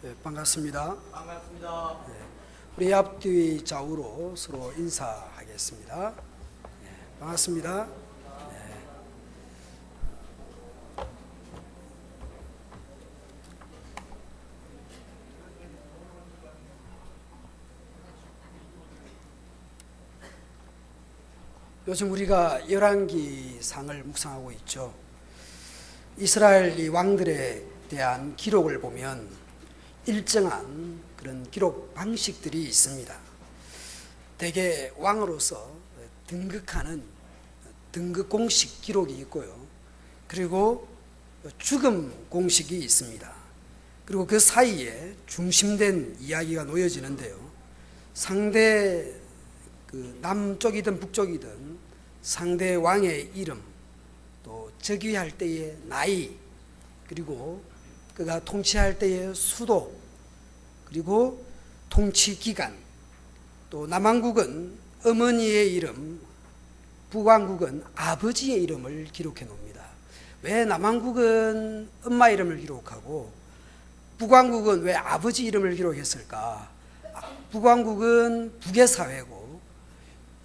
반갑습니다. 반갑습니다. 우리 앞뒤 좌우로 서로 인사하겠습니다. 반갑습니다. 요즘 우리가 열왕기상을 묵상하고 있죠. 이스라엘 이 왕들에 대한 기록을 보면 일정한 그런 기록 방식들이 있습니다. 대개 왕으로서 등극하는 등극 공식 기록이 있고요. 그리고 죽음 공식이 있습니다. 그리고 그 사이에 중심된 이야기가 놓여지는데요. 상대 남쪽이든 북쪽이든 상대 왕의 이름, 또 즉위할 때의 나이, 그리고 그가 통치할 때의 수도, 그리고 통치 기간, 또 남왕국은 어머니의 이름, 북왕국은 아버지의 이름을 기록해 놓습니다. 왜 남왕국은 엄마 이름을 기록하고 북왕국은 왜 아버지 이름을 기록했을까? 북왕국은 북의 사회고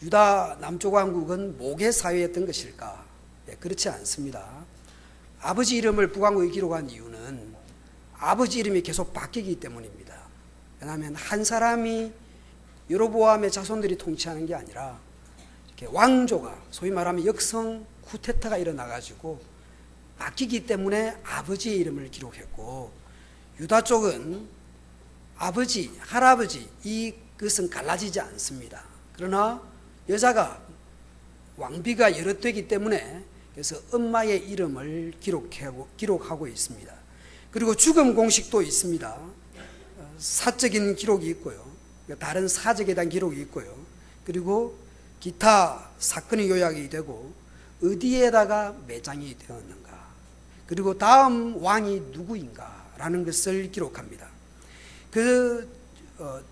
유다 남쪽 왕국은 목의 사회였던 것일까? 그렇지 않습니다. 아버지 이름을 북왕국에 기록한 이유는 아버지 이름이 계속 바뀌기 때문입니다. 왜냐하면 한 사람이 여로보암의 자손들이 통치하는 게 아니라 이렇게 왕조가 소위 말하면 역성 쿠데타가 일어나가지고 바뀌기 때문에 아버지의 이름을 기록했고, 유다 쪽은 아버지, 할아버지 이것은 갈라지지 않습니다. 그러나 여자가 왕비가 여럿 되기 때문에 그래서 엄마의 이름을 기록하고 있습니다. 그리고 죽음 공식도 있습니다. 사적인 기록이 있고요. 다른 사적에 대한 기록이 있고요. 그리고 기타 사건의 요약이 되고 어디에다가 매장이 되었는가, 그리고 다음 왕이 누구인가라는 것을 기록합니다. 그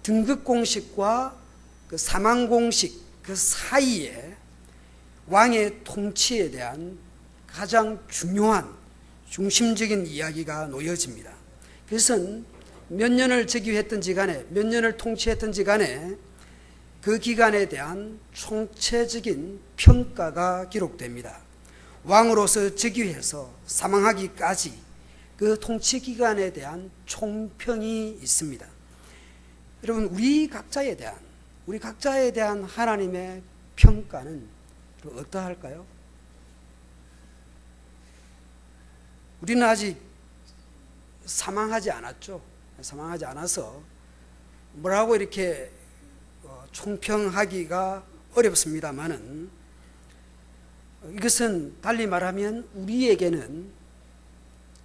등극 공식과 그 사망 공식 그 사이에 왕의 통치에 대한 가장 중요한 중심적인 이야기가 놓여집니다. 그것은 몇 년을 즉위했든지 간에 몇 년을 통치했든지 간에 그 기간에 대한 총체적인 평가가 기록됩니다. 왕으로서 즉위해서 사망하기까지 그 통치 기간에 대한 총평이 있습니다. 여러분, 우리 각자에 대한 하나님의 평가는 어떠할까요? 우리는 아직 사망하지 않았죠. 사망하지 않아서 뭐라고 이렇게 총평하기가 어렵습니다만은, 이것은 달리 말하면 우리에게는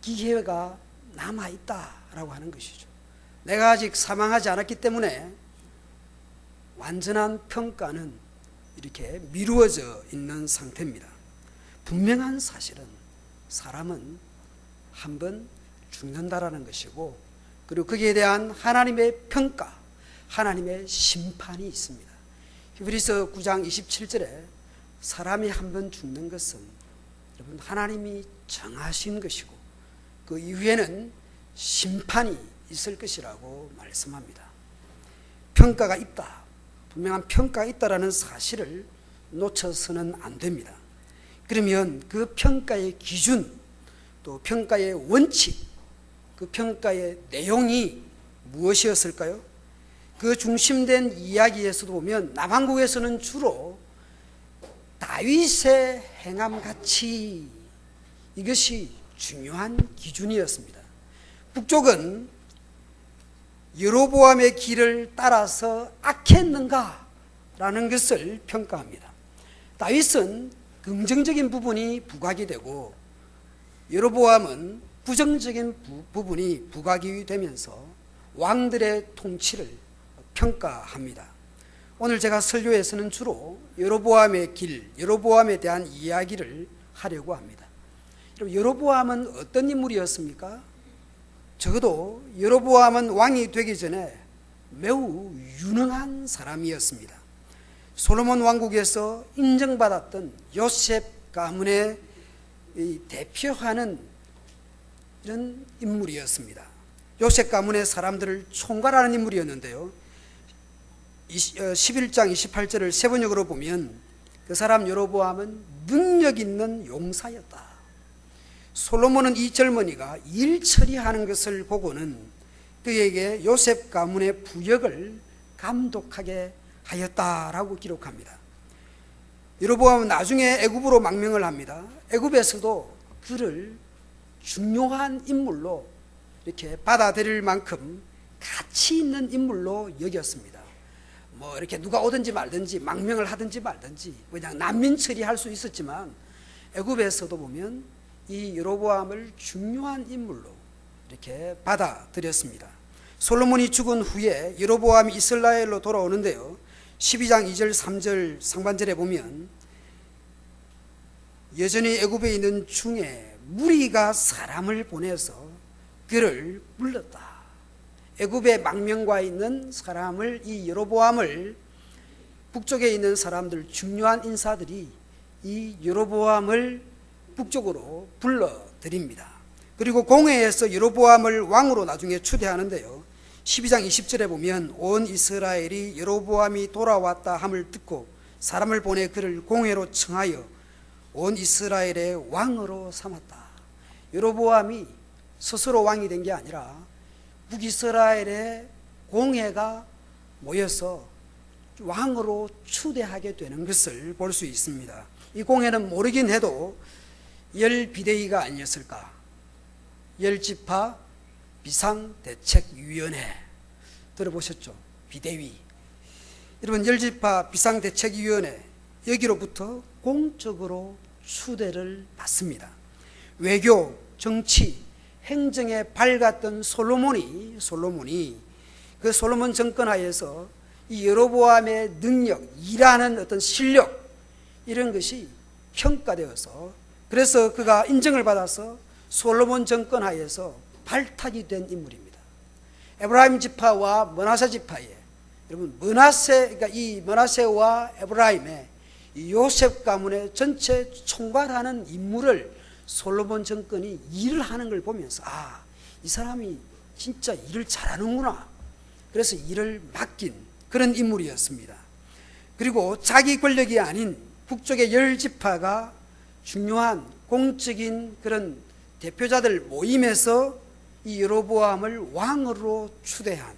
기회가 남아있다라고 하는 것이죠. 내가 아직 사망하지 않았기 때문에 완전한 평가는 이렇게 미루어져 있는 상태입니다. 분명한 사실은 사람은 한번 죽는다라는 것이고, 그리고 거기에 대한 하나님의 평가, 하나님의 심판이 있습니다. 히브리서 9장 27절에 사람이 한번 죽는 것은 여러분 하나님이 정하신 것이고 그 이후에는 심판이 있을 것이라고 말씀합니다. 평가가 있다, 분명한 평가가 있다라는 사실을 놓쳐서는 안 됩니다. 그러면 그 평가의 기준, 또 평가의 원칙, 그 평가의 내용이 무엇이었을까요? 그 중심된 이야기에서도 보면 남왕국에서는 주로 다윗의 행함같이 이것이 중요한 기준이었습니다. 북쪽은 여로보암의 길을 따라서 악했는가라는 것을 평가합니다. 다윗은 긍정적인 부분이 부각이 되고 여로보암은 부정적인 부분이 부각이 되면서 왕들의 통치를 평가합니다. 오늘 제가 설교에서는 주로 여로보암의 길, 여로보암에 대한 이야기를 하려고 합니다. 여로보암은 어떤 인물이었습니까? 적어도 여로보암은 왕이 되기 전에 매우 유능한 사람이었습니다. 솔로몬 왕국에서 인정받았던 요셉 가문의 대표하는 이런 인물이었습니다. 요셉 가문의 사람들을 총괄하는 인물이었는데요. 11장 28절을 세번역으로 보면 그 사람 여로보암은 능력 있는 용사였다. 솔로몬은 이 젊은이가 일 처리하는 것을 보고는 그에게 요셉 가문의 부역을 감독하게 하였다라고 기록합니다. 여로보암은 나중에 애굽으로 망명을 합니다. 애굽에서도 그를 중요한 인물로 이렇게 받아들일 만큼 가치 있는 인물로 여겼습니다. 뭐 이렇게 누가 오든지 말든지 망명을 하든지 말든지 그냥 난민 처리할 수 있었지만 애굽에서도 보면 이 여로보암을 중요한 인물로 이렇게 받아들였습니다. 솔로몬이 죽은 후에 여로보암이 이스라엘로 돌아오는데요. 12장 2절 3절 상반절에 보면 여전히 애굽에 있는 중에 무리가 사람을 보내서 그를 불렀다. 애굽의 망명과 있는 사람을, 이 여로보암을, 북쪽에 있는 사람들, 중요한 인사들이 이 여로보암을 북쪽으로 불러들입니다. 그리고 공회에서 여로보암을 왕으로 나중에 추대하는데요. 12장 20절에 보면 온 이스라엘이 여로보암이 돌아왔다 함을 듣고 사람을 보내 그를 공회로 청하여 온 이스라엘의 왕으로 삼았다. 여로보암이 스스로 왕이 된 게 아니라 북이스라엘의 공회가 모여서 왕으로 추대하게 되는 것을 볼 수 있습니다. 이 공회는 모르긴 해도 열 비대위가 아니었을까. 열 지파 비상대책위원회 들어보셨죠? 비대위. 여러분, 열 지파 비상대책위원회 여기로부터 공적으로 추대를 받습니다. 외교, 정치, 행정에 밝았던 솔로몬이 그 솔로몬 정권 하에서 이 여로보암의 능력, 일하는 어떤 실력 이런 것이 평가되어서 그래서 그가 인정을 받아서 솔로몬 정권 하에서 발탁이 된 인물입니다. 에브라임 지파와 므낫세 지파에 여러분 그러니까 이 므낫세와 에브라임의 이 요셉 가문의 전체 총괄하는 임무를 솔로몬 정권이 일을 하는 걸 보면서 이 사람이 진짜 일을 잘하는구나. 그래서 일을 맡긴 그런 인물이었습니다. 그리고 자기 권력이 아닌 북쪽의 열 지파가 중요한 공적인 그런 대표자들 모임에서 이 여로보암을 왕으로 추대한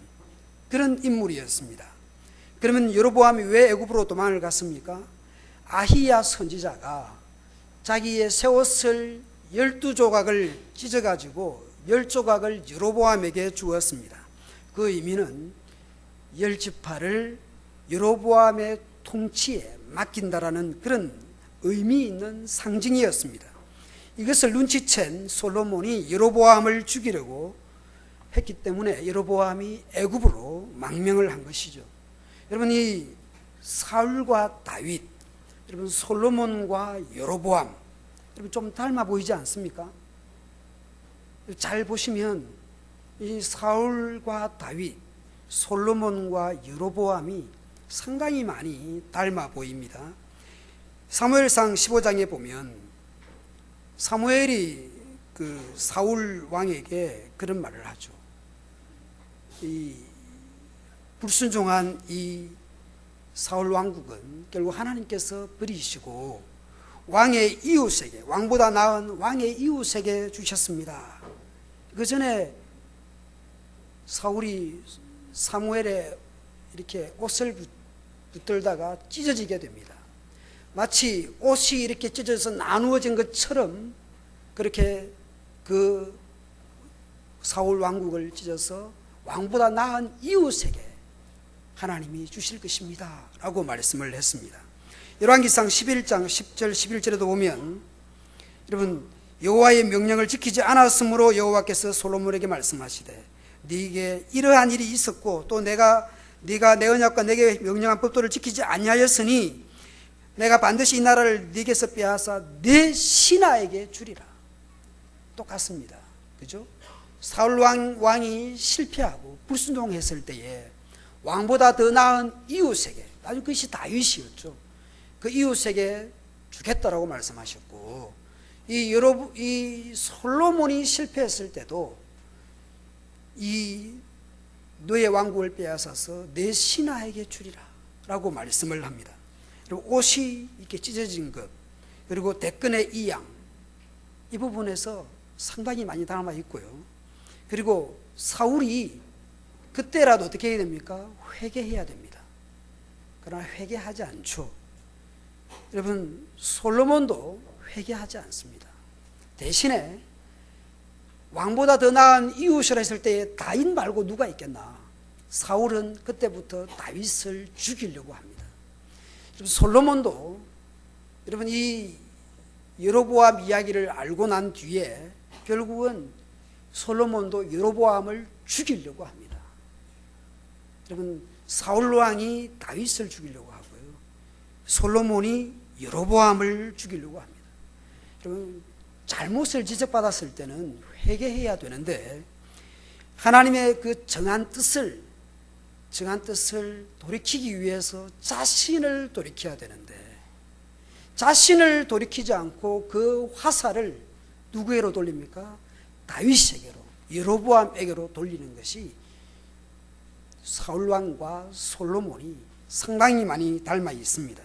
그런 인물이었습니다. 그러면 여로보암이 왜 애굽으로 도망을 갔습니까? 아히야 선지자가 자기의 새 옷을 12조각을 찢어가지고 10조각을 여로보암에게 주었습니다. 그 의미는 10지파를 여로보암의 통치에 맡긴다라는 그런 의미 있는 상징이었습니다. 이것을 눈치챈 솔로몬이 여로보암을 죽이려고 했기 때문에 여로보암이 애굽으로 망명을 한 것이죠. 여러분, 이 사울과 다윗, 여러분 솔로몬과 여로보암, 여러분 좀 닮아 보이지 않습니까? 잘 보시면 이 사울과 다윗, 솔로몬과 여로보암이 상당히 많이 닮아 보입니다. 사무엘상 15장에 보면 사무엘이 그 사울 왕에게 그런 말을 하죠. 이 불순종한 이 사울 왕국은 결국 하나님께서 버리시고 왕의 이웃에게, 왕보다 나은 왕의 이웃에게 주셨습니다. 그 전에 사울이 사무엘의 이렇게 옷을 붙들다가 찢어지게 됩니다. 마치 옷이 이렇게 찢어져서 나누어진 것처럼 그렇게 그 사울 왕국을 찢어서 왕보다 나은 이웃에게 하나님이 주실 것입니다 라고 말씀을 했습니다. 열왕기상 11장 10절 11절에도 보면 여러분 여호와의 명령을 지키지 않았으므로 여호와께서 솔로몬에게 말씀하시되 네게 이러한 일이 있었고 또 네가 내 언약과 내게 명령한 법도를 지키지 아니하였으니 내가 반드시 이 나라를 네게서 빼앗아 네 신하에게 주리라. 똑같습니다. 그죠? 사울 왕이 실패하고 불순종했을 때에 왕보다 더 나은 이웃에게, 나중에 그것이 다윗이었죠. 그 이웃에게 주겠다라고 말씀하셨고, 이 솔로몬이 실패했을 때도 이 너의 왕국을 빼앗아서 내 신하에게 주리라 라고 말씀을 합니다. 그리고 옷이 이렇게 찢어진 것, 그리고 대끈의 이 양, 이 부분에서 상당히 많이 담아 있고요. 그리고 사울이 그때라도 어떻게 해야 됩니까? 회개해야 됩니다. 그러나 회개하지 않죠. 여러분, 솔로몬도 회개하지 않습니다. 대신에 왕보다 더 나은 이웃이라 했을 때에 다윗 말고 누가 있겠나? 사울은 그때부터 다윗을 죽이려고 합니다. 여러분, 솔로몬도 여러분 이 여로보암 이야기를 알고 난 뒤에 결국은 솔로몬도 여로보암을 죽이려고 합니다. 여러분, 사울 왕이 다윗을 죽이려고 하고요, 솔로몬이 여로보암을 죽이려고 합니다. 여러분, 잘못을 지적받았을 때는 회개해야 되는데 하나님의 그 정한 뜻을 돌이키기 위해서 자신을 돌이켜야 되는데 자신을 돌이키지 않고 그 화살을 누구에게로 돌립니까? 다윗에게로, 여로보암에게로 돌리는 것이 사울왕과 솔로몬이 상당히 많이 닮아 있습니다.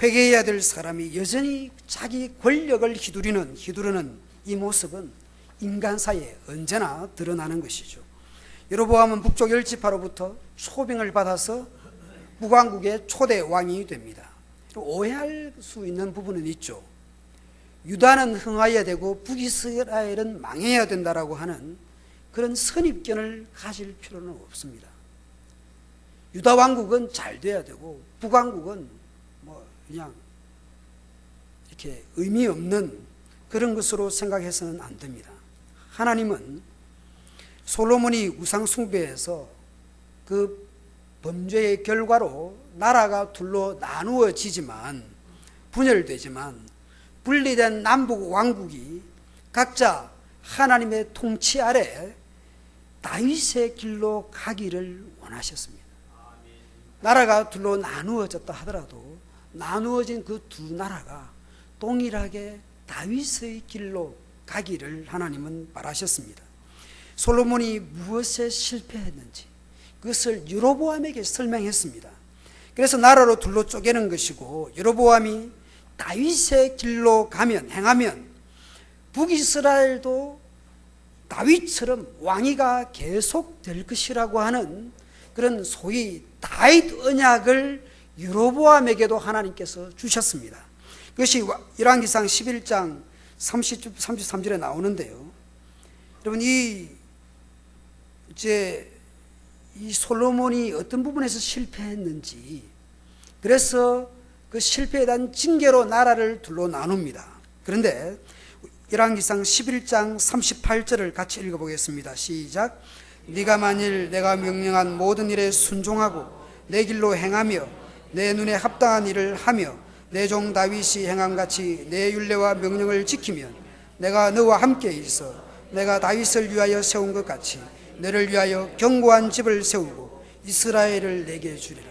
회개해야 될 사람이 여전히 자기 권력을 휘두르는 이 모습은 인간사에 언제나 드러나는 것이죠. 여로보암은 북쪽 열지파로부터 초빙을 받아서 북왕국의 초대 왕이 됩니다. 오해할 수 있는 부분은 있죠. 유다는 흥하여야 되고 북이스라엘은 망해야 된다라고 하는 그런 선입견을 가질 필요는 없습니다. 유다 왕국은 잘 돼야 되고 북왕국은 뭐 그냥 이렇게 의미 없는 그런 것으로 생각해서는 안 됩니다. 하나님은 솔로몬이 우상 숭배해서 그 범죄의 결과로 나라가 둘로 나누어지지만, 분열되지만 분리된 남북 왕국이 각자 하나님의 통치 아래 다윗의 길로 가기를 원하셨습니다. 나라가 둘로 나누어졌다 하더라도 나누어진 그 두 나라가 동일하게 다윗의 길로 가기를 하나님은 바라셨습니다. 솔로몬이 무엇에 실패했는지 그것을 여로보암에게 설명했습니다. 그래서 나라로 둘로 쪼개는 것이고, 여로보암이 다윗의 길로 행하면 북이스라엘도 다윗처럼 왕위가 계속될 것이라고 하는 그런 소위 다윗 언약을 여로보암에게도 하나님께서 주셨습니다. 그것이 열왕기상 11장 33절에 나오는데요. 여러분, 이 솔로몬이 어떤 부분에서 실패했는지, 그래서 그 실패에 대한 징계로 나라를 둘로 나눕니다. 그런데 열왕기상 11장 38절을 같이 읽어보겠습니다. 시작. 네가 만일 내가 명령한 모든 일에 순종하고 내 길로 행하며 내 눈에 합당한 일을 하며 내 종 다윗이 행함같이 내 율례와 명령을 지키면 내가 너와 함께 있어 내가 다윗을 위하여 세운 것 같이 너를 위하여 견고한 집을 세우고 이스라엘을 내게 주리라.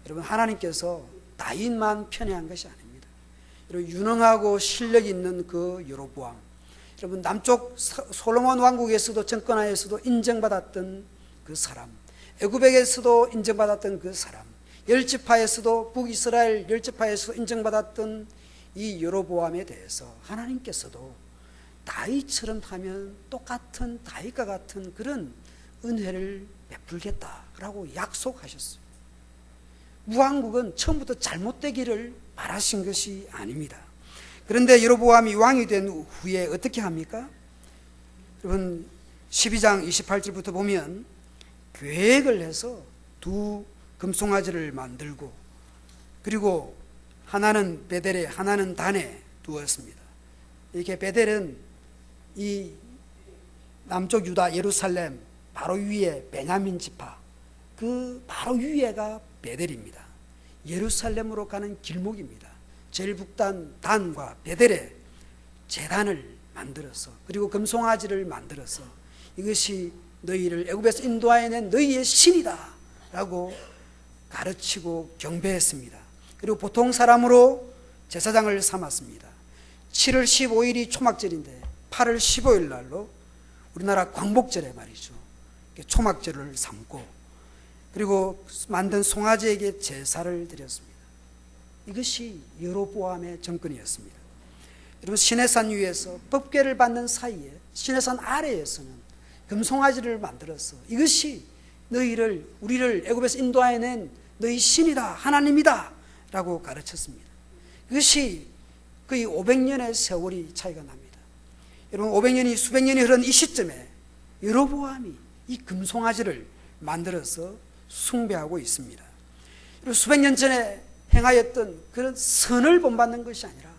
여러분, 하나님께서 다윗만 편애한 것이 아닙니다. 여러분, 유능하고 실력 있는 그 여로보암, 여러분, 남쪽 솔로몬 왕국에서도 정권하에서도 인정받았던 그 사람, 애굽에게서도 인정받았던 그 사람, 열지파에서도 북이스라엘 열지파에서도 인정받았던 이 여로보암에 대해서 하나님께서도 다윗처럼 하면 똑같은 다윗과 같은 그런 은혜를 베풀겠다라고 약속하셨어요. 무왕국은 처음부터 잘못되기를 바라신 것이 아닙니다. 그런데 여로보암이 왕이 된 후에 어떻게 합니까? 여러분, 12장 28절부터 보면 계획을 해서 두 금송아지를 만들고, 그리고 하나는 베델에 하나는 단에 두었습니다. 이렇게 베델은 이 남쪽 유다 예루살렘 바로 위에 베냐민 지파, 그 바로 위에가 베델입니다. 예루살렘으로 가는 길목입니다. 제일 북단 단과 베델에 제단을 만들어서, 그리고 금송아지를 만들어서 이것이 너희를 애굽에서 인도하여낸 너희의 신이다 라고 가르치고 경배했습니다. 그리고 보통 사람으로 제사장을 삼았습니다. 7월 15일이 초막절인데 8월 15일 날로 우리나라 광복절에 말이죠. 초막절을 삼고 그리고 만든 송아지에게 제사를 드렸습니다. 이것이 여로보암의 정권이었습니다. 여러분, 시내산 위에서 법궤를 받는 사이에 시내산 아래에서는 금송아지를 만들어서 이것이 우리를 애굽에서 인도해낸 너희 신이다, 하나님이다 라고 가르쳤습니다. 그것이 거의 500년의 세월이 차이가 납니다. 여러분, 500년이 수백 년이 흐른 이 시점에 여로보암이 이 금송아지를 만들어서 숭배하고 있습니다. 그리고 수백 년 전에 행하였던 그런 선을 본받는 것이 아니라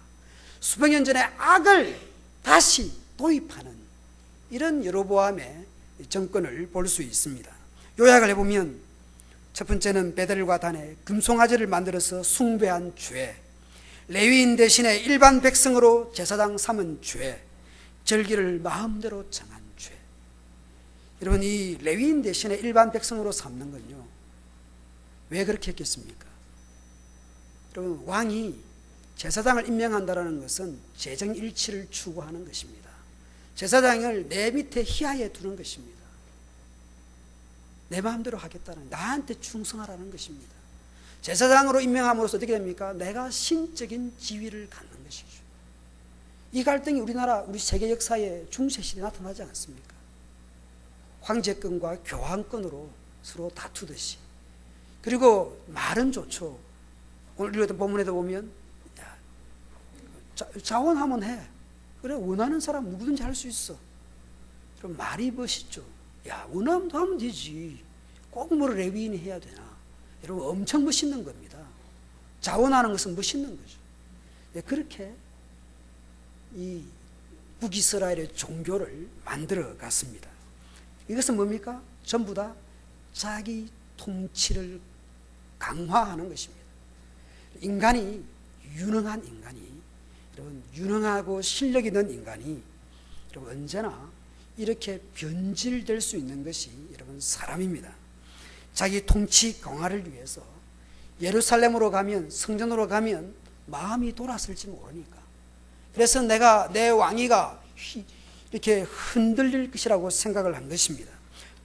수백 년 전에 악을 다시 도입하는 이런 여로보암의 정권을 볼 수 있습니다. 요약을 해보면 첫 번째는 베델과 단에 금송아지를 만들어서 숭배한 죄, 레위인 대신에 일반 백성으로 제사장 삼은 죄, 절기를 마음대로 정한 죄. 여러분, 이 레위인 대신에 일반 백성으로 삼는 건요, 왜 그렇게 했겠습니까? 여러분, 왕이 제사장을 임명한다는 것은 재정일치를 추구하는 것입니다. 제사장을 내 밑에 희하에 두는 것입니다. 내 마음대로 하겠다는, 나한테 충성하라는 것입니다. 제사장으로 임명함으로써 어떻게 됩니까? 내가 신적인 지위를 갖는 것이죠. 이 갈등이 우리 세계 역사에 중세시대에 나타나지 않습니까? 황제권과 교황권으로 서로 다투듯이. 그리고 말은 좋죠. 오늘 읽었던 본문에도 보면 자원하면 해. 그래, 원하는 사람 누구든지 할 수 있어. 그럼 말이 멋있죠. 야, 원하면 하면 되지. 꼭 뭐 레위인이 해야 되나. 여러분, 엄청 멋있는 겁니다. 자원하는 것은 멋있는 거죠. 네, 그렇게 이 북이스라엘의 종교를 만들어 갔습니다. 이것은 뭡니까? 전부 다 자기 통치를 강화하는 것입니다. 인간이, 유능한 인간이, 여러분, 유능하고 실력 있는 인간이 여러분 언제나 이렇게 변질될 수 있는 것이 여러분 사람입니다. 자기 통치 강화를 위해서 예루살렘으로 가면, 성전으로 가면 마음이 돌아설지 모르니까, 그래서 내 왕위가 이렇게 흔들릴 것이라고 생각을 한 것입니다.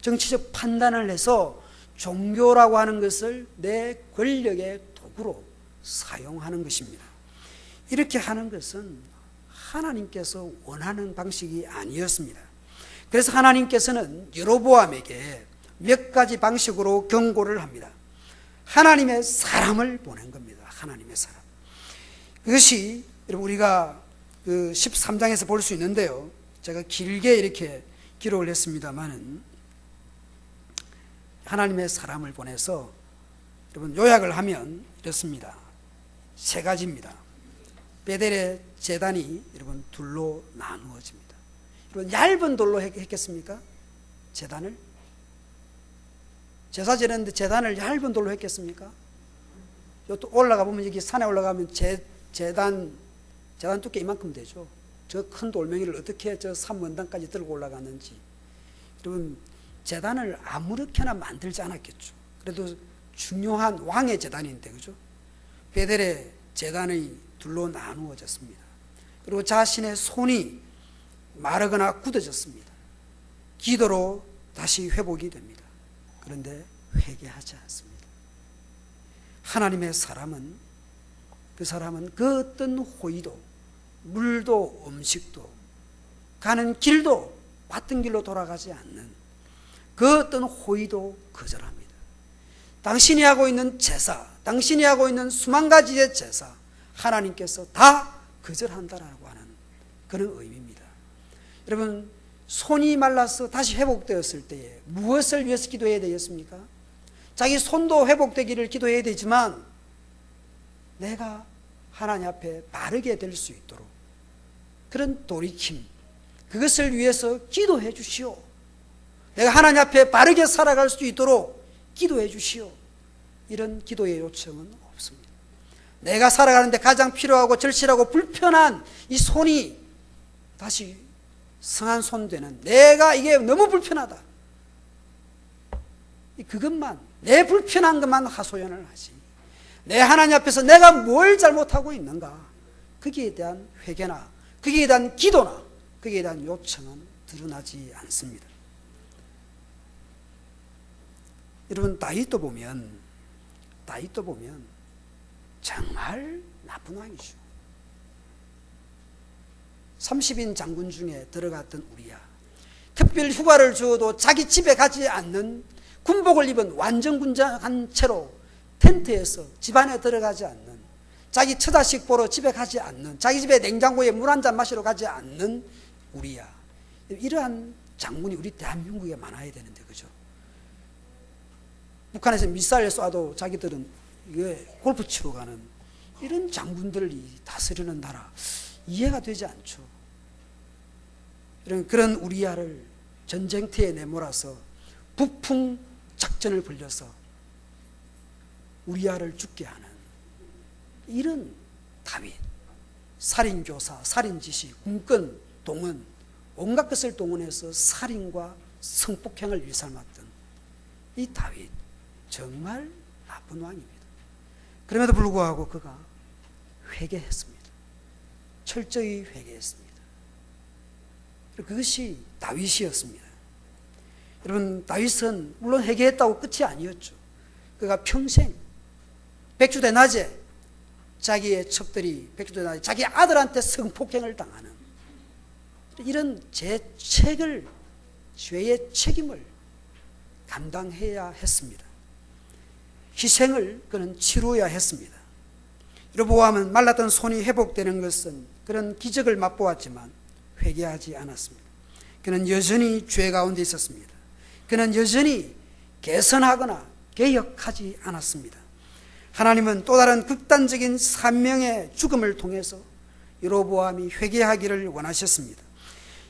정치적 판단을 해서 종교라고 하는 것을 내 권력의 도구로 사용하는 것입니다. 이렇게 하는 것은 하나님께서 원하는 방식이 아니었습니다. 그래서 하나님께서는 여로보암에게 몇 가지 방식으로 경고를 합니다. 하나님의 사람을 보낸 겁니다. 하나님의 사람. 그것이 여러분 우리가 그 13장에서 볼 수 있는데요. 제가 길게 이렇게 기록을 했습니다만은 하나님의 사람을 보내서 여러분 요약을 하면 이렇습니다. 세 가지입니다. 베델의 제단이 여러분 둘로 나누어집니다. 여러분 얇은 돌로 했겠습니까? 제단을? 제사 지냈는데 제단을 얇은 돌로 했겠습니까? 또 올라가 보면 여기 산에 올라가면 제단 두께 이만큼 되죠. 저 큰 돌멩이를 어떻게 저 산원단까지 들고 올라갔는지. 여러분 제단을 아무렇게나 만들지 않았겠죠. 그래도 중요한 왕의 제단인데, 그죠? 베델의 제단이 둘로 나누어졌습니다. 그리고 자신의 손이 마르거나 굳어졌습니다. 기도로 다시 회복이 됩니다. 그런데 회개하지 않습니다. 하나님의 사람은, 그 사람은 그 어떤 호의도, 물도 음식도, 가는 길도 봤던 길로 돌아가지 않는 그 어떤 호의도 거절합니다. 당신이 하고 있는 제사, 당신이 하고 있는 수만 가지의 제사, 하나님께서 다 거절한다라고 하는 그런 의미입니다. 여러분, 손이 말라서 다시 회복되었을 때에 무엇을 위해서 기도해야 되겠습니까? 자기 손도 회복되기를 기도해야 되지만 내가 하나님 앞에 바르게 될 수 있도록 그런 돌이킴, 그것을 위해서 기도해 주시오. 내가 하나님 앞에 바르게 살아갈 수 있도록 기도해 주시오. 이런 기도의 요청은 없습니다. 내가 살아가는데 가장 필요하고 절실하고 불편한 이 손이 다시 성한 손 되는, 내가 이게 너무 불편하다, 그것만, 내 불편한 것만 하소연을 하지, 내 하나님 앞에서 내가 뭘 잘못하고 있는가, 거기에 대한 회개나 거기에 대한 기도나 거기에 대한 요청은 드러나지 않습니다. 여러분, 다윗도 보면 정말 나쁜 왕이죠. 30인 장군 중에 들어갔던 우리야, 특별 휴가를 주어도 자기 집에 가지 않는, 군복을 입은 완전군장한 채로 텐트에서 집 안에 들어가지 않는, 자기 처자식 보러 집에 가지 않는, 자기 집에 냉장고에 물 한 잔 마시러 가지 않는 우리야. 이러한 장군이 우리 대한민국에 많아야 되는데, 그죠? 북한에서 미사일 쏴도 자기들은 골프 치러 가는 이런 장군들이 다스리는 나라, 이해가 되지 않죠. 그런 우리야를 전쟁터에 내몰아서 북풍 작전을 벌려서 우리야를 죽게 하는 이런 다윗, 살인교사, 살인지시, 군권, 동원, 온갖 것을 동원해서 살인과 성폭행을 일삼았던 이 다윗, 정말 나쁜 왕입니다. 그럼에도 불구하고 그가 회개했습니다. 철저히 회개했습니다. 그것이 다윗이었습니다. 여러분, 다윗은 물론 회개했다고 끝이 아니었죠. 그가 평생 백주대낮에 자기의 첩들이 백주대낮에 자기 아들한테 성폭행을 당하는 이런 죄의 책임을 감당해야 했습니다. 희생을 그는 치루어야 했습니다. 여로보암은 말랐던 손이 회복되는 것은 그런 기적을 맛보았지만 회개하지 않았습니다. 그는 여전히 죄 가운데 있었습니다. 그는 여전히 개선하거나 개혁하지 않았습니다. 하나님은 또 다른 극단적인 산명의 죽음을 통해서 여로보암이 회개하기를 원하셨습니다.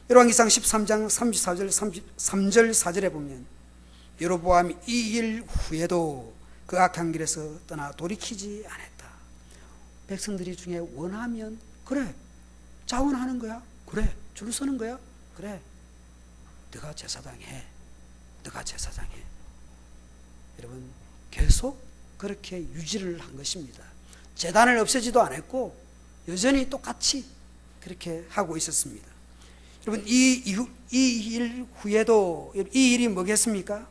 열왕기상 13장 34절 33절 4절에 보면 여로보암이 이 일 후에도 그 악한 길에서 떠나 돌이키지 않았다. 백성들이 중에 원하면 그래, 자원하는 거야, 그래, 줄 서는 거야, 그래, 너가 제사장 해, 너가 제사장 해. 여러분, 계속 그렇게 유지를 한 것입니다. 제단을 없애지도 않았고 여전히 똑같이 그렇게 하고 있었습니다. 여러분, 이 일 후에도 이 일이 뭐겠습니까?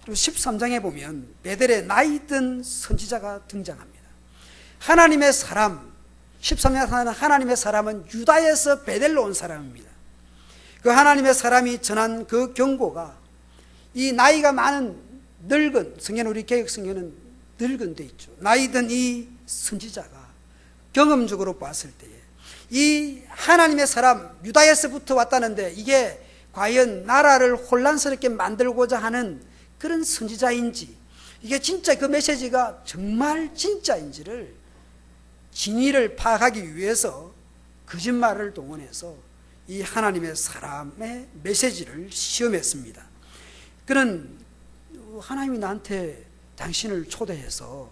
13장에 보면 베델에 나이 든 선지자가 등장합니다. 하나님의 사람, 13장에 사는 하나님의 사람은 유다에서 베델로 온 사람입니다. 그 하나님의 사람이 전한 그 경고가 이 나이가 많은 늙은, 성경, 우리 개혁 성경은 늙은 데 있죠. 나이 든 이 선지자가 경험적으로 봤을 때에 이 하나님의 사람 유다에서부터 왔다는데 이게 과연 나라를 혼란스럽게 만들고자 하는 그런 선지자인지, 이게 진짜 그 메시지가 정말 진짜인지를 진위를 파악하기 위해서 거짓말을 동원해서 이 하나님의 사람의 메시지를 시험했습니다. 그는 하나님이 나한테 당신을 초대해서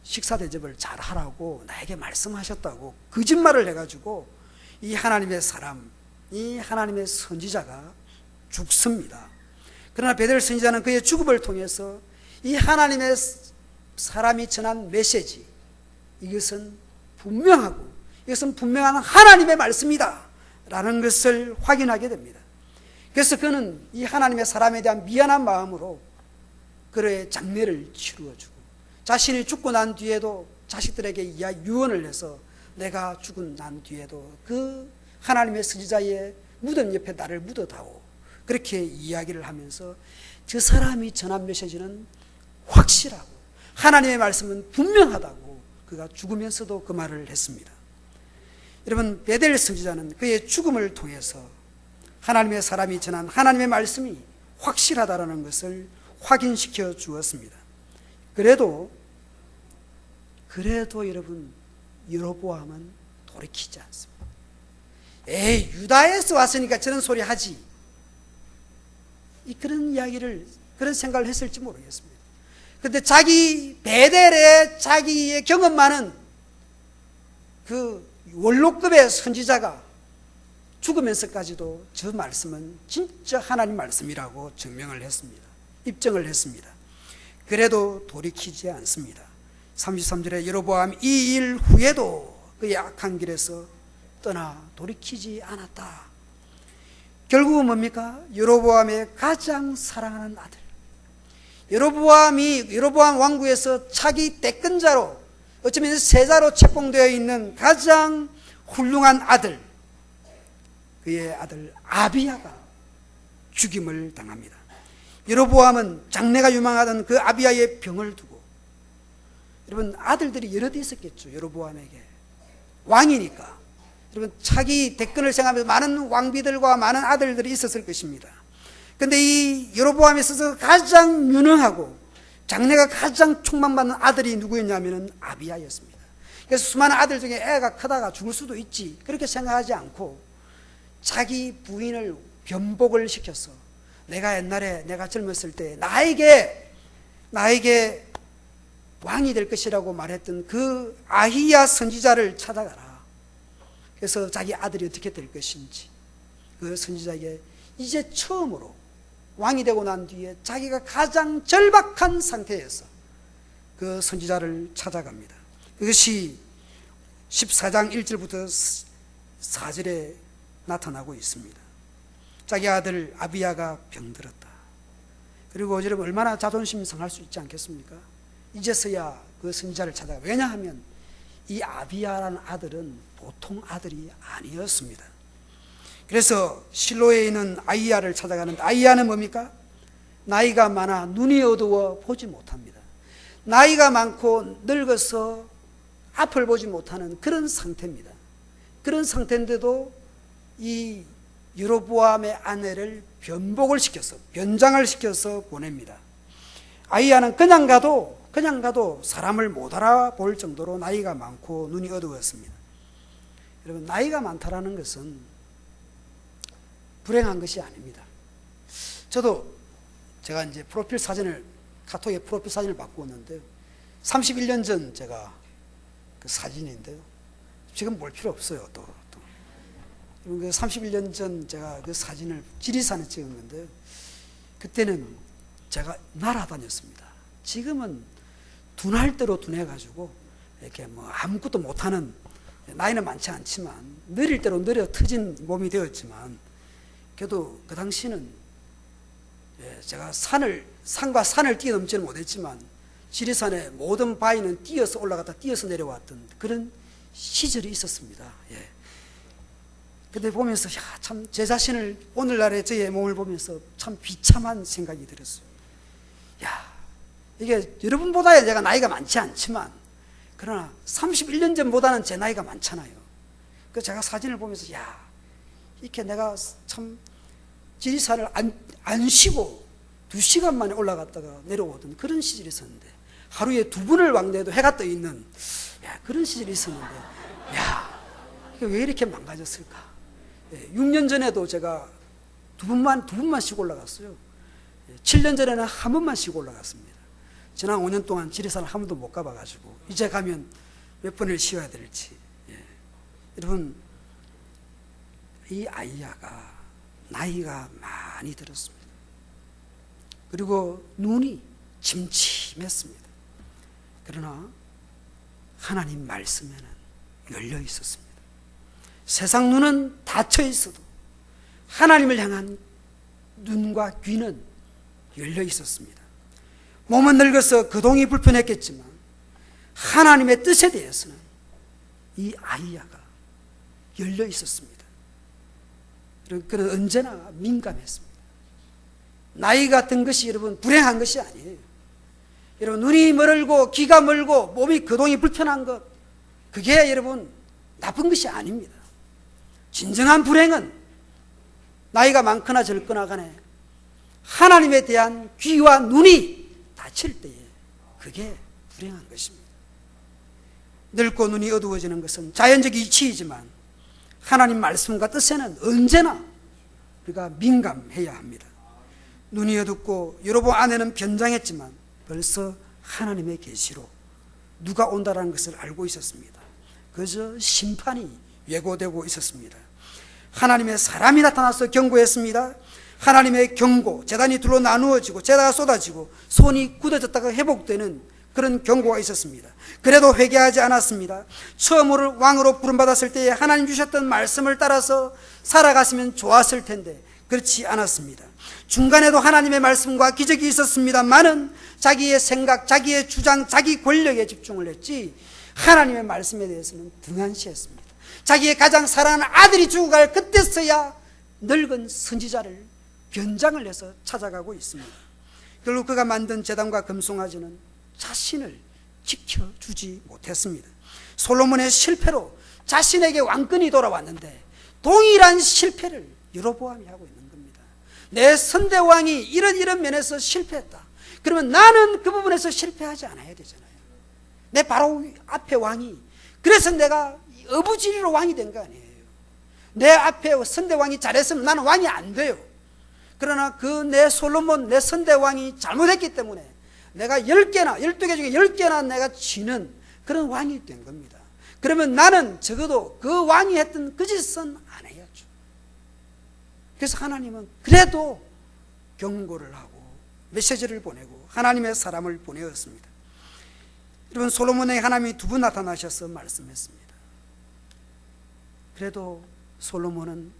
식사 대접을 잘 하라고 나에게 말씀하셨다고 거짓말을 해가지고 이 하나님의 사람, 이 하나님의 선지자가 죽습니다. 그러나 베델 선지자는 그의 죽음을 통해서 이 하나님의 사람이 전한 메시지, 이것은 분명하고 이것은 분명한 하나님의 말씀이다 라는 것을 확인하게 됩니다. 그래서 그는 이 하나님의 사람에 대한 미안한 마음으로 그의 장례를 치루어주고 자신이 죽고 난 뒤에도 자식들에게 유언을 해서 내가 죽은 난 뒤에도 그 하나님의 선지자의 무덤 옆에 나를 묻어다오, 그렇게 이야기를 하면서 그 사람이 전한 메시지는 확실하고 하나님의 말씀은 분명하다고 그가 죽으면서도 그 말을 했습니다. 여러분, 베델 선지자는 그의 죽음을 통해서 하나님의 사람이 전한 하나님의 말씀이 확실하다라는 것을 확인시켜 주었습니다. 그래도 여러분, 여로보암은 돌이키지 않습니다. 에이, 유다에서 왔으니까 저런 소리 하지, 그런 이야기를, 그런 생각을 했을지 모르겠습니다. 그런데 자기 베델에 자기의 경험 많은 그 원로급의 선지자가 죽으면서까지도 저 말씀은 진짜 하나님 말씀이라고 증명을 했습니다. 입증을 했습니다. 그래도 돌이키지 않습니다. 33절에 여로보암 이 일 후에도 그의 악한 길에서 떠나 돌이키지 않았다. 결국은 뭡니까? 여로보암의 가장 사랑하는 아들, 여로보암 왕국에서 차기 대권자로, 어쩌면 세자로 책봉되어 있는 가장 훌륭한 아들, 그의 아들 아비야가 죽임을 당합니다. 여로보암은 장래가 유망하던 그 아비야의 병을 두고, 여러분 아들들이 여럿 있었겠죠. 여로보암에게 왕이니까 여러분 차기 대권을 생각하면서 많은 왕비들과 많은 아들들이 있었을 것입니다. 그런데 이 여로보암에 있어서 가장 유능하고 장래가 가장 촉망받는 아들이 누구였냐면 아비야였습니다. 그래서 수많은 아들 중에 애가 크다가 죽을 수도 있지 그렇게 생각하지 않고 자기 부인을 변복을 시켜서, 내가 옛날에 내가 젊었을 때 나에게 왕이 될 것이라고 말했던 그 아히야 선지자를 찾아가라. 그래서 자기 아들이 어떻게 될 것인지, 그 선지자에게 이제 처음으로 왕이 되고 난 뒤에 자기가 가장 절박한 상태에서 그 선지자를 찾아갑니다. 그것이 14장 1절부터 4절에 나타나고 있습니다. 자기 아들 아비야가 병들었다. 그리고 여러분 얼마나 자존심 상할 수 있지 않겠습니까? 이제서야 그 선지자를 찾아가. 왜냐하면 이 아비야라는 아들은 보통 아들이 아니었습니다. 그래서 실로에 있는 아히야를 찾아가는데, 아히야는 뭡니까? 나이가 많아 눈이 어두워 보지 못합니다. 나이가 많고 늙어서 앞을 보지 못하는 그런 상태입니다. 그런 상태인데도 이 여로보암의 아내를 변장을 시켜서 보냅니다. 아히야는 그냥 가도 사람을 못 알아볼 정도로 나이가 많고 눈이 어두웠습니다. 여러분 나이가 많다라는 것은 불행한 것이 아닙니다. 제가 이제 카톡에 프로필 사진을 바꾸었는데요. 31년 전 제가 그 사진인데요. 지금 볼 필요 없어요. 또. 그 31년 전 제가 그 사진을 지리산에 찍은 건데요. 그때는 제가 날아다녔습니다. 지금은 둔할 대로 둔해가지고 이렇게 아무것도 못하는, 나이는 많지 않지만 느릴 대로 느려 터진 몸이 되었지만, 그래도 그 당시는 제가 산과 산을 뛰어넘지는 못했지만 지리산의 모든 바위는 뛰어서 올라갔다 뛰어서 내려왔던 그런 시절이 있었습니다. 그때 보면서 참 제 자신을, 오늘날의 저의 몸을 보면서 참 비참한 생각이 들었어요. 이게 여러분보다 제가 나이가 많지 않지만, 그러나 31년 전보다는 제 나이가 많잖아요. 그래서 제가 사진을 보면서 이렇게 내가 참 지리산을 안 쉬고 2시간 만에 올라갔다가 내려오던 그런 시절이 있었는데, 하루에 2번을 왕래도 해가 떠 있는 그런 시절이 있었는데, 이게 왜 이렇게 망가졌을까? 6년 전에도 제가 2번만 쉬고 올라갔어요. 7년 전에는 한 번만 쉬고 올라갔습니다. 지난 5년 동안 지리산을 한 번도 못 가봐가지고 이제 가면 몇 번을 쉬어야 될지. 여러분 이 아히야가 나이가 많이 들었습니다. 그리고 눈이 침침했습니다. 그러나 하나님 말씀에는 열려 있었습니다. 세상 눈은 닫혀 있어도 하나님을 향한 눈과 귀는 열려 있었습니다. 몸은 늙어서 거동이 불편했겠지만 하나님의 뜻에 대해서는 이 아히야가 열려 있었습니다. 그는 언제나 민감했습니다. 나이가 든 것이 여러분 불행한 것이 아니에요. 여러분 눈이 멀고 귀가 멀고 몸이 거동이 불편한 것, 그게 여러분 나쁜 것이 아닙니다. 진정한 불행은 나이가 많거나 적거나 간에 하나님에 대한 귀와 눈이 닫힐 때에 그게 불행한 것입니다. 늙고 눈이 어두워지는 것은 자연적 이치이지만 하나님 말씀과 뜻에는 언제나 우리가 민감해야 합니다. 눈이 어둡고 여로보암 아내는 변장했지만 벌써 하나님의 계시로 누가 온다라는 것을 알고 있었습니다. 그저 심판이 예고되고 있었습니다. 하나님의 사람이 나타나서 경고했습니다. 하나님의 경고, 제단이 둘로 나누어지고 제다가 쏟아지고 손이 굳어졌다가 회복되는 그런 경고가 있었습니다. 그래도 회개하지 않았습니다. 처음으로 왕으로 부름받았을 때에 하나님 주셨던 말씀을 따라서 살아갔으면 좋았을 텐데 그렇지 않았습니다. 중간에도 하나님의 말씀과 기적이 있었습니다만은 자기의 생각, 자기의 주장, 자기 권력에 집중을 했지 하나님의 말씀에 대해서는 등한시했습니다. 자기의 가장 사랑하는 아들이 죽어갈 그때서야 늙은 선지자를 변장을 해서 찾아가고 있습니다. 결국 그가 만든 제단과 금송아지는 자신을 지켜주지 못했습니다. 솔로몬의 실패로 자신에게 왕권이 돌아왔는데 동일한 실패를 여로보암이 하고 있는 겁니다. 내 선대왕이 이런 면에서 실패했다. 그러면 나는 그 부분에서 실패하지 않아야 되잖아요. 내 바로 앞에 왕이, 그래서 내가 어부지리로 왕이 된 거 아니에요. 내 앞에 선대왕이 잘했으면 나는 왕이 안 돼요. 그러나 그 내 솔로몬, 내 선대왕이 잘못했기 때문에 내가 10개나 12개 중에 10개나 내가 지는 그런 왕이 된 겁니다. 그러면 나는 적어도 그 왕이 했던 그 짓은 안 해야죠. 그래서 하나님은 그래도 경고를 하고 메시지를 보내고 하나님의 사람을 보내었습니다. 여러분, 솔로몬에게 하나님이 두 번 나타나셔서 말씀했습니다. 그래도 솔로몬은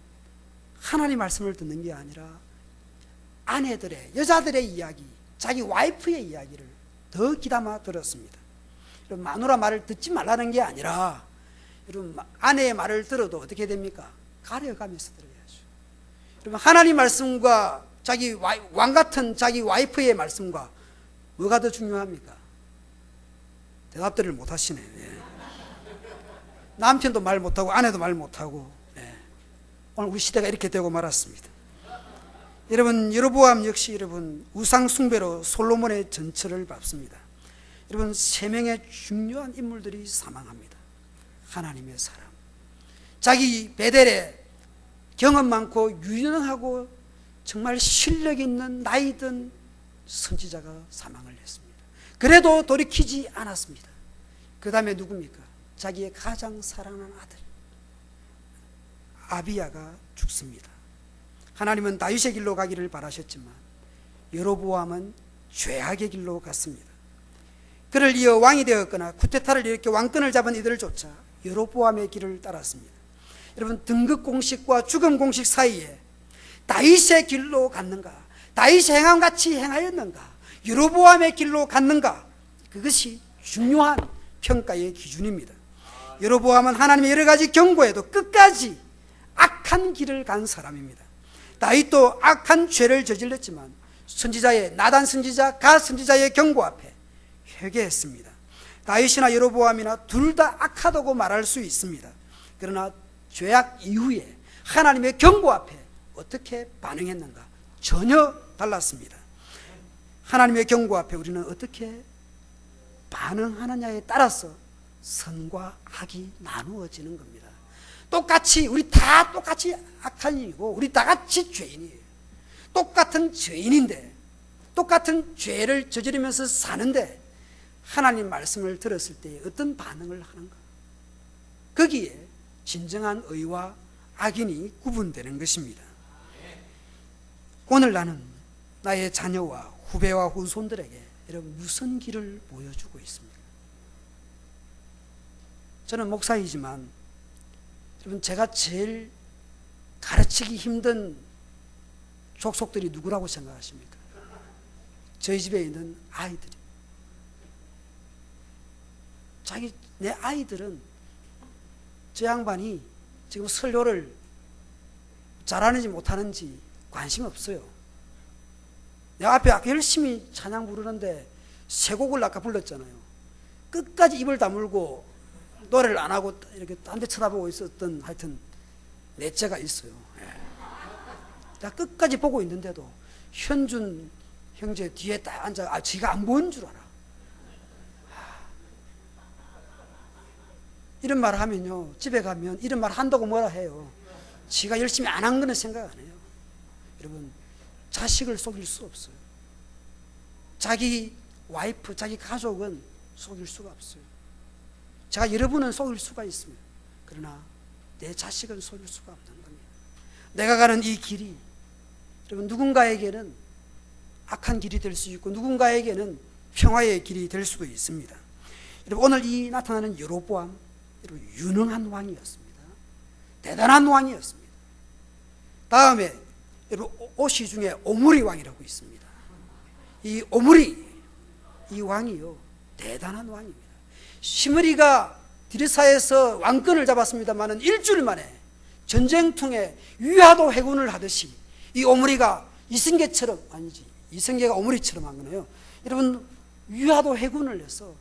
하나님 말씀을 듣는 게 아니라 아내들의, 여자들의 이야기, 자기 와이프의 이야기를 더 귀담아 들었습니다. 여러분, 마누라 말을 듣지 말라는 게 아니라 여러분, 아내의 말을 들어도 어떻게 됩니까? 가려가면서 들어야죠. 여러분, 하나님 말씀과 자기 왕 같은 자기 와이프의 말씀과 뭐가 더 중요합니까? 대답들을 못 하시네. 예. 남편도 말 못하고 아내도 말 못하고, 예. 오늘 우리 시대가 이렇게 되고 말았습니다. 여러분, 여로보암 역시 여러분 우상 숭배로 솔로몬의 전처를 밟습니다. 여러분, 3명의 중요한 인물들이 사망합니다. 하나님의 사람, 자기 베델에 경험 많고 유능하고 정말 실력 있는 나이 든 선지자가 사망을 했습니다. 그래도 돌이키지 않았습니다. 그 다음에 누굽니까? 자기의 가장 사랑하는 아들 아비야가 죽습니다. 하나님은 다윗의 길로 가기를 바라셨지만 여로보암은 죄악의 길로 갔습니다. 그를 이어 왕이 되었거나 쿠데타를 일으켜 왕권을 잡은 이들조차 여로보암의 길을 따랐습니다. 여러분, 등극 공식과 죽음 공식 사이에 다윗의 길로 갔는가, 다윗의 행함같이 행하였는가, 여로보암의 길로 갔는가, 그것이 중요한 평가의 기준입니다. 여로보암은 하나님의 여러 가지 경고에도 끝까지 악한 길을 간 사람입니다. 다윗도 악한 죄를 저질렀지만 선지자의 나단 선지자, 갓 선지자의 경고 앞에 회개했습니다. 다윗이나 여로보암이나 둘 다 악하다고 말할 수 있습니다. 그러나 죄악 이후에 하나님의 경고 앞에 어떻게 반응했는가? 전혀 달랐습니다. 하나님의 경고 앞에 우리는 어떻게 반응하느냐에 따라서 선과 악이 나누어지는 겁니다. 똑같이 우리 다 똑같이 악한 일이고 우리 다 같이 죄인이에요. 똑같은 죄인인데 똑같은 죄를 저지르면서 사는데 하나님 말씀을 들었을 때 어떤 반응을 하는가? 거기에 진정한 의와 악인이 구분되는 것입니다. 오늘 나는 나의 자녀와 후배와 후손들에게 여러분 무슨 길을 보여주고 있습니까? 저는 목사이지만 여러분, 제가 제일 가르치기 힘든 족속들이 누구라고 생각하십니까? 저희 집에 있는 아이들이. 내 아이들은 저 양반이 지금 설교를 잘하는지 못하는지 관심 없어요. 내 앞에 열심히 찬양 부르는데 세 곡을 아까 불렀잖아요. 끝까지 입을 다물고 노래를 안 하고 이렇게 딴 데 쳐다보고 있었던 하여튼 넷째가 있어요. 나 끝까지 보고 있는데도 현준 형제 뒤에 딱 앉아, 지가 안 보는 줄 알아. 이런 말 하면요, 집에 가면 이런 말 한다고 뭐라 해요. 지가 열심히 안 한 거는 생각 안 해요. 여러분, 자식을 속일 수 없어요. 자기 와이프, 자기 가족은 속일 수가 없어요. 제가 여러분은 속일 수가 있습니다. 그러나 내 자식은 속일 수가 없는 겁니다. 내가 가는 이 길이 여러분 누군가에게는 악한 길이 될 수 있고 누군가에게는 평화의 길이 될 수도 있습니다. 여러분, 오늘 이 나타나는 여로보암, 여러분 유능한 왕이었습니다. 대단한 왕이었습니다. 다음에 여러분, 오시 중에 오므리 왕이라고 있습니다. 이 오므리, 이 왕이요, 대단한 왕입니다. 시므리가 디르사에서 왕권을 잡았습니다만은 일주일 만에 전쟁통에 위화도 회군을 하듯이 이 오므리가 이승계처럼, 아니지, 이승계가 오므리처럼 한 거네요. 여러분, 위화도 회군을 해서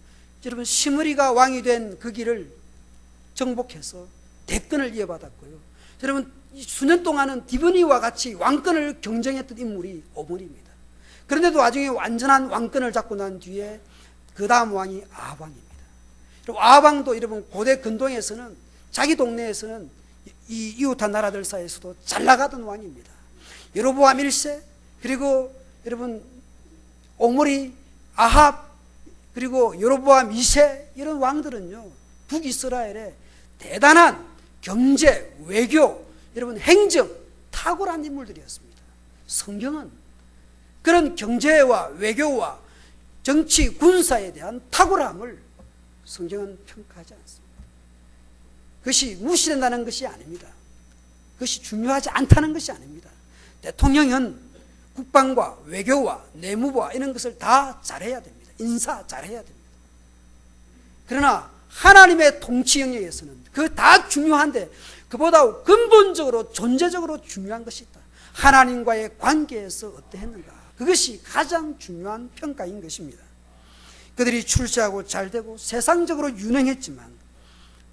여러분 시므리가 왕이 된 그 길을 정복해서 대권을 이어받았고요. 여러분, 수년 동안은 디브니와 같이 왕권을 경쟁했던 인물이 오므리입니다. 그런데도 나중에 완전한 왕권을 잡고 난 뒤에 그 다음 왕이 아합왕입니다. 아합왕도 여러분 고대 근동에서는, 자기 동네에서는 이 이웃한 나라들 사이에서도 잘 나가던 왕입니다. 여로보암 1세, 그리고 여러분 오므리, 아합, 그리고 여로보암 2세, 이런 왕들은요 북이스라엘에 대단한 경제, 외교, 여러분 행정 탁월한 인물들이었습니다. 성경은 그런 경제와 외교와 정치, 군사에 대한 탁월함을 성경은 평가하지 않습니다. 그것이 무시된다는 것이 아닙니다. 그것이 중요하지 않다는 것이 아닙니다. 대통령은 국방과 외교와 내무부와 이런 것을 다 잘해야 됩니다. 인사 잘해야 됩니다. 그러나 하나님의 통치 영역에서는 그 다 중요한데 그보다 근본적으로 존재적으로 중요한 것이 있다. 하나님과의 관계에서 어떠했는가, 그것이 가장 중요한 평가인 것입니다. 그들이 출세하고 잘되고 세상적으로 유능했지만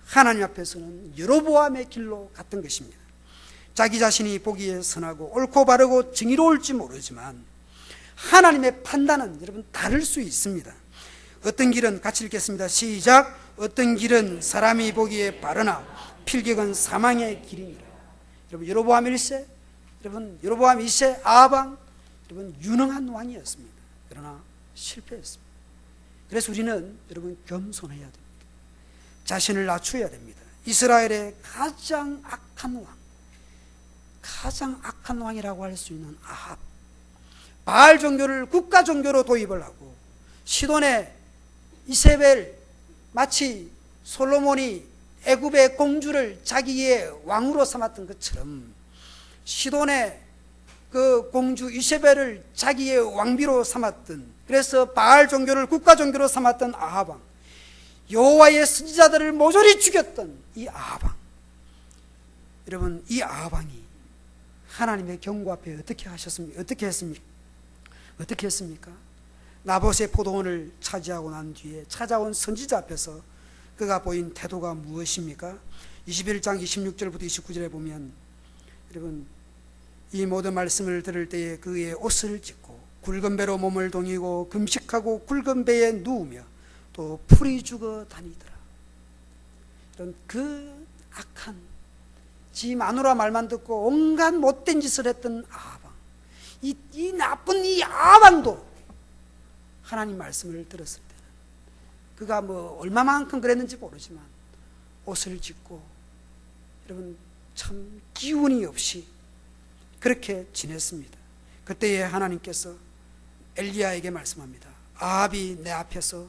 하나님 앞에서는 여로보암의 길로 갔던 것입니다. 자기 자신이 보기에 선하고 옳고 바르고 정의로울지 모르지만 하나님의 판단은 여러분 다를 수 있습니다. 어떤 길은, 같이 읽겠습니다. 시작. 어떤 길은 사람이 보기에 바르나 필경은 사망의 길이니라. 여러분, 여로보암 1세, 여러분 여로보암 2세 아합왕, 여러분 유능한 왕이었습니다. 그러나 실패했습니다. 그래서 우리는 여러분 겸손해야 됩니다. 자신을 낮춰야 됩니다. 이스라엘의 가장 악한 왕이라고 할 수 있는 아합, 바알 종교를 국가 종교로 도입을 하고 시돈의 이세벨, 마치 솔로몬이 애굽의 공주를 자기의 왕으로 삼았던 것처럼 시돈의 그 공주 이세벨을 자기의 왕비로 삼았던, 그래서 바알 종교를 국가 종교로 삼았던 아합왕, 여호와의 선지자들을 모조리 죽였던 이 아합왕, 여러분 이 아합왕이 하나님의 경고 앞에 어떻게 하셨습니까? 어떻게 했습니까? 나봇의 포도원을 차지하고 난 뒤에 찾아온 선지자 앞에서 그가 보인 태도가 무엇입니까? 21장 26절부터 29절에 보면 여러분 이 모든 말씀을 들을 때에 그의 옷을 찢고 굵은 배로 몸을 동이고 금식하고 굵은 배에 누우며 또 풀이 죽어 다니더라. 이런 그 악한, 지 마누라 말만 듣고 온갖 못된 짓을 했던 아합왕, 이 나쁜 이 아합왕도 하나님 말씀을 들었을 때는 그가 뭐 얼마만큼 그랬는지 모르지만 옷을 찢고 여러분 참 기운이 없이 그렇게 지냈습니다. 그때에 하나님께서 엘리야에게 말씀합니다. 아합이 내 앞에서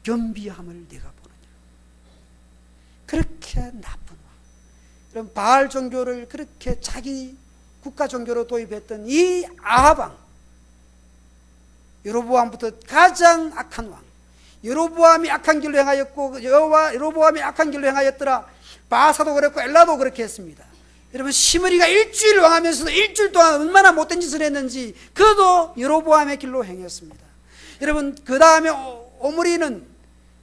겸비함을 네가 보느냐. 그렇게 나쁜 왕, 그럼 바알 종교를 그렇게 자기 국가 종교로 도입했던 이 아합 왕, 여로보암부터 가장 악한 왕, 여로보암이 악한 길로 행하였고 여로보암이 악한 길로 행하였더라. 바사도 그랬고 엘라도 그렇게 했습니다. 여러분 시므리가 일주일 왕하면서도 일주일 동안 얼마나 못된 짓을 했는지 그도 여로보암의 길로 행했습니다. 여러분 그 다음에 오므리는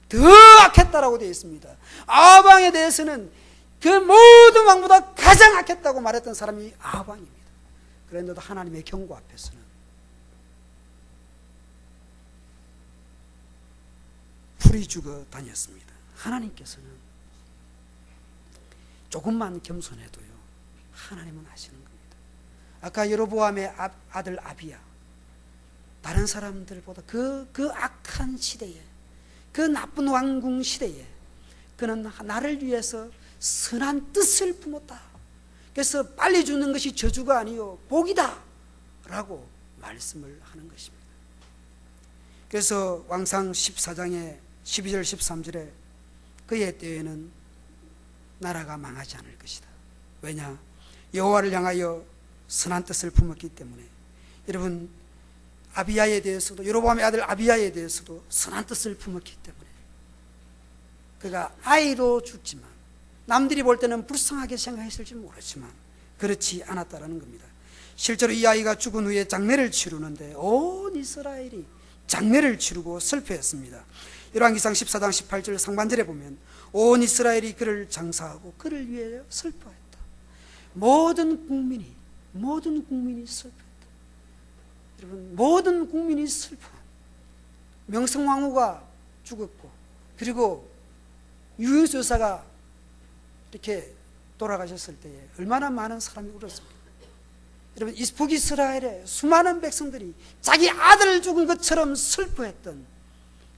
더 악했다라고 되어 있습니다. 아합 왕에 대해서는 그 모든 왕보다 가장 악했다고 말했던 사람이 아합 왕입니다. 그런데도 하나님의 경고 앞에서는 풀이 죽어 다녔습니다. 하나님께서는 조금만 겸손해도요 하나님은 하시는 겁니다. 아까 여로보암의 아들 아비야, 다른 사람들보다 그 악한 시대에, 그 나쁜 왕궁 시대에 그는 나를 위해서 선한 뜻을 품었다. 그래서 빨리 죽는 것이 저주가 아니요 복이다 라고 말씀을 하는 것입니다. 그래서 왕상 14장의 12절 13절에 그의 때에는 나라가 망하지 않을 것이다. 왜냐? 여호와를 향하여 선한 뜻을 품었기 때문에 여러분 아비야에 대해서도 여로보암의 아들 아비야에 대해서도 선한 뜻을 품었기 때문에 그가 아이로 죽지만 남들이 볼 때는 불쌍하게 생각했을지 모르지만 그렇지 않았다라는 겁니다. 실제로 이 아이가 죽은 후에 장례를 치르는데 온 이스라엘이 장례를 치르고 슬퍼했습니다. 열왕기상 14장 18절 상반절에 보면 온 이스라엘이 그를 장사하고 그를 위해 슬퍼했다. 모든 국민이 슬퍼했다. 여러분 모든 국민이 슬퍼. 명성황후가 죽었고 그리고 유영수 여사가 이렇게 돌아가셨을 때에 얼마나 많은 사람이 울었습니까? 여러분 북이스라엘의 수많은 백성들이 자기 아들 죽은 것처럼 슬퍼했던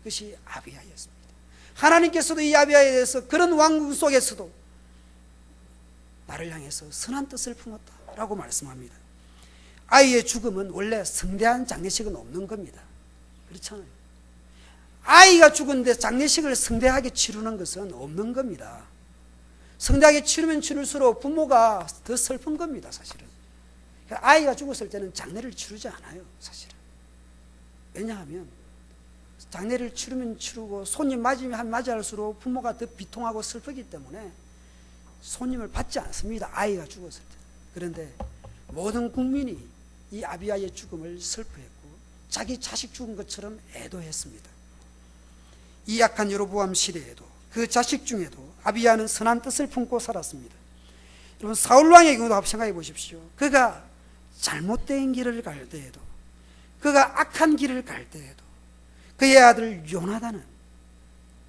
것이 아비야였습니다. 하나님께서도 이 아비야에 대해서 그런 왕국 속에서도 나를 향해서 선한 뜻을 품었다라고 말씀합니다. 아이의 죽음은 원래 성대한 장례식은 없는 겁니다. 그렇잖아요. 아이가 죽은데 장례식을 성대하게 치르는 것은 없는 겁니다. 성대하게 치르면 치를수록 부모가 더 슬픈 겁니다. 사실은 아이가 죽었을 때는 장례를 치르지 않아요. 사실은 왜냐하면 장례를 치르면 치르고 손님 맞이면 맞이할수록 부모가 더 비통하고 슬프기 때문에 손님을 받지 않습니다. 아이가 죽었을 때. 그런데 모든 국민이 이 아비야의 죽음을 슬퍼했고 자기 자식 죽은 것처럼 애도했습니다. 이 악한 여로보암 시대에도 그 자식 중에도 아비야는 선한 뜻을 품고 살았습니다. 여러분 사울왕의 경우도 한번 생각해 보십시오. 그가 잘못된 길을 갈 때에도 그가 악한 길을 갈 때에도 그의 아들 요나단은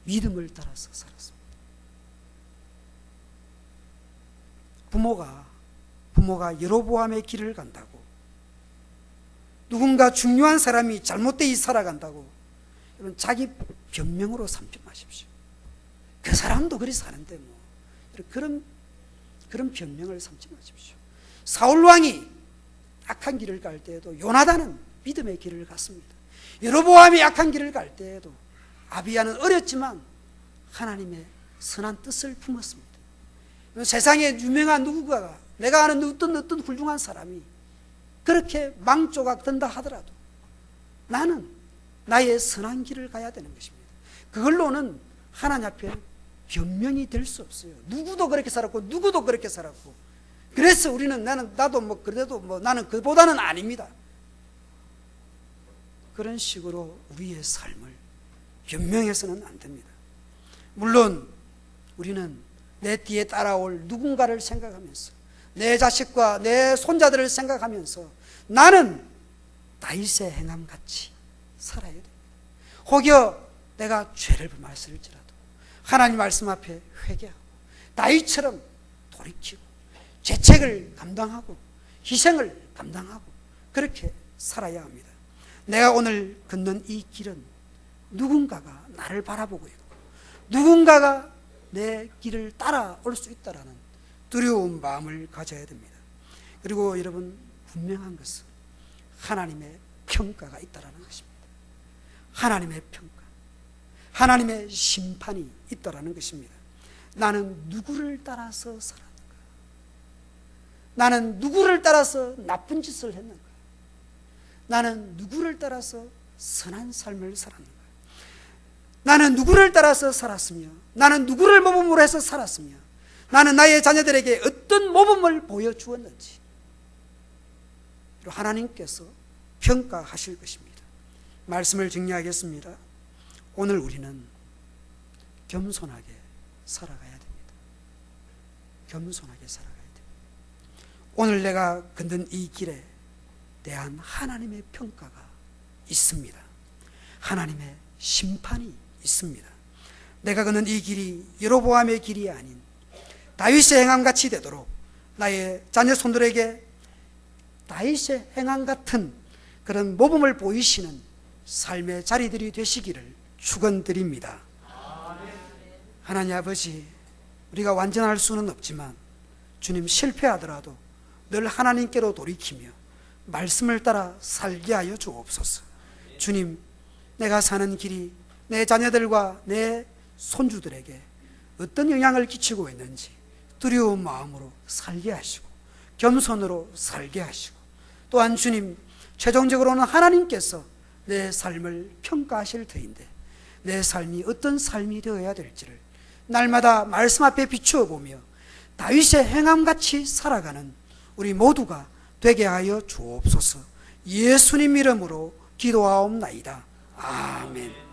믿음을 따라서 살았습니다. 부모가 여로보암의 길을 간다고 누군가 중요한 사람이 잘못되이 살아간다고 여러분 자기 변명으로 삼지 마십시오. 그 사람도 그리 사는데 뭐 그런 변명을 삼지 마십시오. 사울왕이 악한 길을 갈 때에도 요나단은 믿음의 길을 갔습니다. 여로보암이 악한 길을 갈 때에도 아비야는 어렸지만 하나님의 선한 뜻을 품었습니다. 세상에 유명한 누구가 내가 아는 어떤 훌륭한 사람이 그렇게 망조각 든다 하더라도 나는 나의 선한 길을 가야 되는 것입니다. 그걸로는 하나님 앞에 변명이 될 수 없어요. 누구도 그렇게 살았고 누구도 그렇게 살았고 그래서 우리는 나도 뭐 그래도 뭐 나는 그보다는 아닙니다. 그런 식으로 우리의 삶을 변명해서는 안 됩니다. 물론 우리는 내 뒤에 따라올 누군가를 생각하면서 내 자식과 내 손자들을 생각하면서 나는 다윗의 행함같이 살아야 됩니다. 혹여 내가 죄를 범했을지라도 하나님 말씀 앞에 회개하고 다윗처럼 돌이키고 죄책을 감당하고 희생을 감당하고 그렇게 살아야 합니다. 내가 오늘 걷는 이 길은 누군가가 나를 바라보고 있고 누군가가 내 길을 따라올 수 있다라는 두려운 마음을 가져야 됩니다. 그리고 여러분 분명한 것은 하나님의 평가가 있다라는 것입니다. 하나님의 평가, 하나님의 심판이 있다라는 것입니다. 나는 누구를 따라서 살았는가? 나는 누구를 따라서 나쁜 짓을 했는가? 나는 누구를 따라서 선한 삶을 살았는가? 나는 누구를 따라서 살았으며 나는 누구를 모범으로 해서 살았으며 나는 나의 자녀들에게 어떤 모범을 보여주었는지 하나님께서 평가하실 것입니다. 말씀을 정리하겠습니다. 오늘 우리는 겸손하게 살아가야 됩니다. 겸손하게 살아가야 됩니다. 오늘 내가 걷는 이 길에 대한 하나님의 평가가 있습니다. 하나님의 심판이 있습니다. 내가 걷는 이 길이 여로보암의 길이 아닌 다윗의 행함같이 되도록 나의 자녀 손들에게 다윗의 행함 같은 그런 모범을 보이시는 삶의 자리들이 되시기를 축원드립니다. 하나님 아버지, 우리가 완전할 수는 없지만 주님 실패하더라도 늘 하나님께로 돌이키며 말씀을 따라 살게 하여 주옵소서. 주님, 내가 사는 길이 내 자녀들과 내 손주들에게 어떤 영향을 끼치고 있는지 두려운 마음으로 살게 하시고 겸손으로 살게 하시고, 또한 주님, 최종적으로는 하나님께서 내 삶을 평가하실 터인데 내 삶이 어떤 삶이 되어야 될지를 날마다 말씀 앞에 비추어 보며 다윗의 행함같이 살아가는 우리 모두가 되게 하여 주옵소서. 예수님 이름으로 기도하옵나이다. 아멘.